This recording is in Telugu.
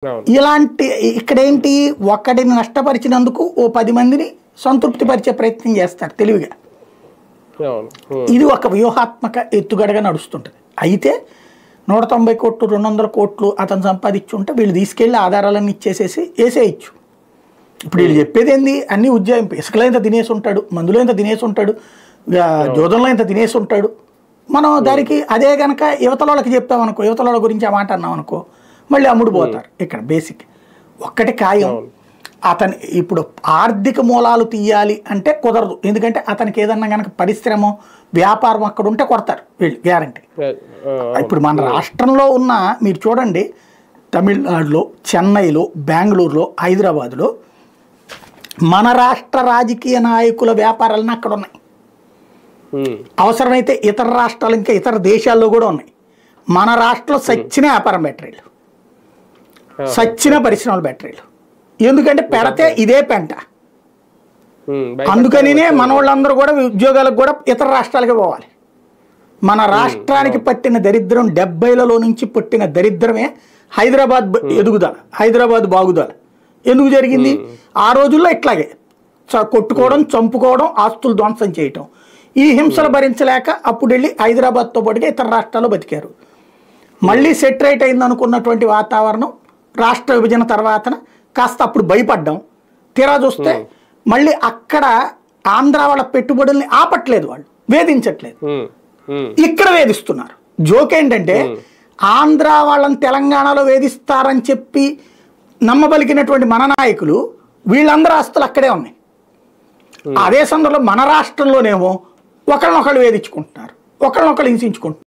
అవును. ఇలాంటి ఇక్కడేంటి ఒక్కడిని నష్టపరిచినందుకు ఓ 10 మందిని సంతృప్తి పరిచే ప్రయత్నం చేస్తారు తెలివిగా. అవును. ఇది ఒక వ్యూహాత్మక ఎత్తుగడగా నడుస్తుంటుంది. అయితే 190 కోట్లు 200 కోట్లు అతను సంపాదించుంటే వీళ్ళు తీసుకెళ్లి ఆధారాలన్నీ ఇచ్చేసేసి వేసేయచ్చు. ఇప్పుడు వీళ్ళు చెప్పేది ఏంది, అన్ని ఉద్యోగం ఇసుకలో ఇంత తినేసి ఉంటాడు, మందులో ఇంత తినేసి ఉంటాడు, జోదంలో ఇంత తినేసి ఉంటాడు. మనం దానికి అదే గనక యువతల వాళ్ళకి చెప్పామనుకో, యువతల వాళ్ళ గురించి ఆ మాట అన్నాం అనుకో, మళ్ళీ అమ్ముడు పోతారు. ఇక్కడ బేసిక్ ఒక్కటి ఖాయం, అతని ఇప్పుడు ఆర్థిక మూలాలు తీయాలి అంటే కుదరదు. ఎందుకంటే అతనికి ఏదన్నా కనుక పరిశ్రమ వ్యాపారం అక్కడ ఉంటే కొడతారు వీళ్ళు గ్యారంటీ. ఇప్పుడు మన రాష్ట్రంలో ఉన్న మీరు చూడండి, తమిళనాడులో, చెన్నైలో, బెంగళూరులో, హైదరాబాదులో మన రాష్ట్ర రాజకీయ నాయకుల వ్యాపారాలన్నీ అక్కడ ఉన్నాయి. అవసరమైతే ఇతర రాష్ట్రాలు ఇంకా ఇతర దేశాల్లో కూడా ఉన్నాయి. మన రాష్ట్రంలో సచ్చిన వ్యాపారం బ్యాటరీలు, సచ్చిన పరిశ్రమల బ్యాటరీలు. ఎందుకంటే పెడితే ఇదే పెంట. అందుకనినే మన వాళ్ళందరూ కూడా ఉద్యోగాలకు కూడా ఇతర రాష్ట్రాలకి పోవాలి. మన రాష్ట్రానికి పట్టిన దరిద్రం 70లలో నుంచి పుట్టిన దరిద్రమే హైదరాబాద్ ఎదుగుదల, హైదరాబాద్ బాగుదల. ఎందుకు జరిగింది? ఆ రోజుల్లో ఇట్లాగే కొట్టుకోవడం, చంపుకోవడం, ఆస్తులు ధ్వంసం చేయటం. ఈ హింసలు భరించలేక అప్పుడు వెళ్ళి హైదరాబాద్తో పాటుగా ఇతర రాష్ట్రాల్లో బతికారు. మళ్ళీ సెటరేట్ అయింది అనుకున్నటువంటి వాతావరణం రాష్ట్ర విభజన తర్వాత కాస్త అప్పుడు భయపడ్డాం. తీరా చూస్తే మళ్ళీ అక్కడ ఆంధ్ర వాళ్ళ పెట్టుబడుల్ని ఆపట్లేదు, వాళ్ళు వేధించట్లేదు, ఇక్కడ వేధిస్తున్నారు. జోక్ ఏంటంటే ఆంధ్ర వాళ్ళని తెలంగాణలో వేధిస్తారని చెప్పి నమ్మబలికినటువంటి మన నాయకులు వీళ్ళందరూ ఆస్తులు అక్కడే ఉన్నాయి. అదే సందర్భంలో మన రాష్ట్రంలోనేమో ఒకళ్ళనొకళ్ళు వేధించుకుంటున్నారు, ఒకళ్ళనొకళ్ళు హింసించుకుంటున్నారు.